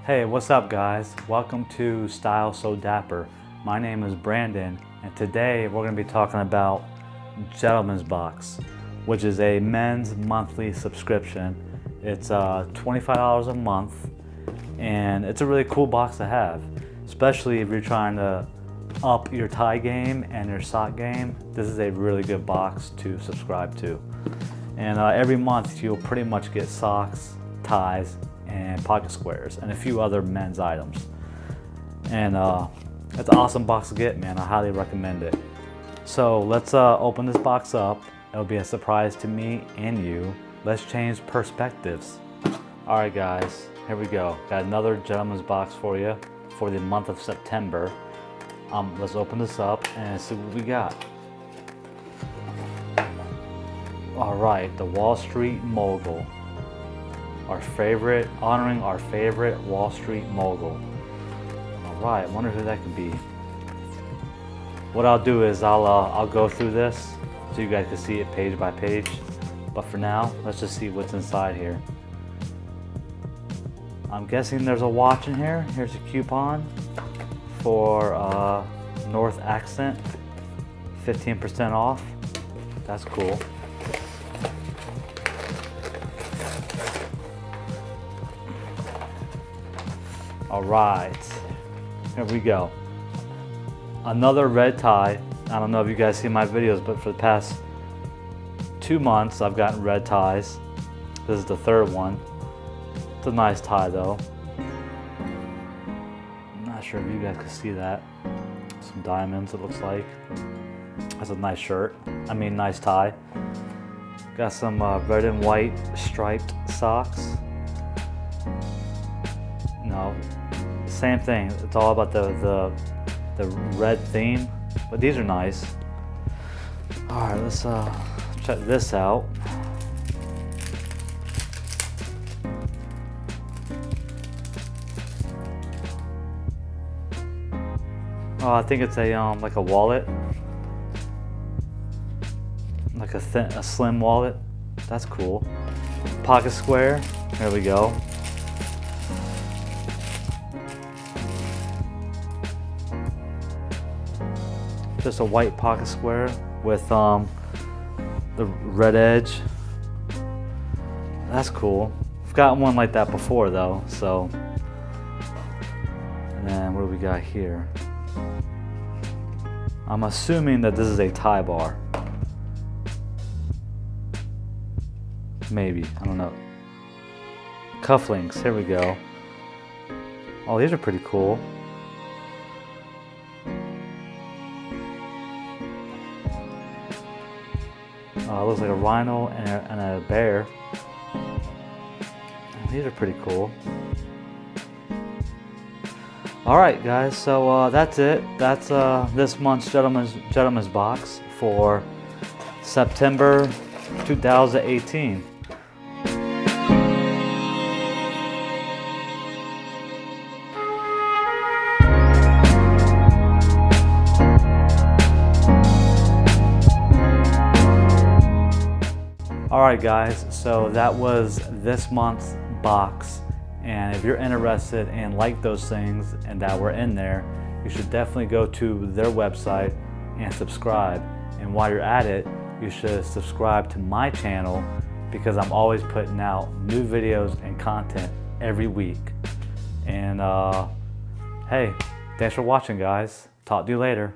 Hey, what's up guys? Welcome to Style So Dapper. My name is Brandon and today we're going to be talking about Gentleman's Box, which is a men's monthly subscription. It's $25 a month and it's a really cool box to have, especially if you're trying to up your tie game and your sock game. This is a really good box to subscribe to. And every month you'll pretty much get socks, ties, and pocket squares, and a few other men's items. And it's an awesome box to get, man. I highly recommend it. So let's open this box up. It'll be a surprise to me and you. Let's change perspectives. All right, guys, here we go. Got another Gentleman's Box for you for the month of September. Let's open this up and see what we got. All right, the Wall Street Mogul. Honoring our favorite Wall Street mogul. All right, I wonder who that could be. What I'll do is I'll go through this so you guys can see it page by page. But for now, let's just see what's inside here. I'm guessing there's a watch in here. Here's a coupon for North Accent, 15% off. That's cool. All right, here we go. Another red tie. I don't know if you guys see my videos, but for the past 2 months, I've gotten red ties. This is the third one. It's a nice tie though. I'm not sure if you guys can see that. Some diamonds, it looks like. That's a nice shirt. Nice tie. Got some red and white striped socks. No, same thing. It's all about the red theme, but these are nice. All right, let's check this out. Oh, I think it's a like a wallet, like a slim wallet. That's cool. Pocket square. There we go. Just a white pocket square with the red edge. That's cool. I've got one like that before though, so. And then what do we got here? I'm assuming that this is a tie bar. Maybe, I don't know. Cufflinks, here we go. Oh, these are pretty cool. Looks like a rhino and a bear. These are pretty cool. All right, guys. So that's it. That's this month's Gentleman's Box for September 2018. Alright guys, so that was this month's box, and if you're interested and like those things and that were in there, you should definitely go to their website and subscribe. And while you're at it, you should subscribe to my channel because I'm always putting out new videos and content every week. And hey, thanks for watching guys. Talk to you later.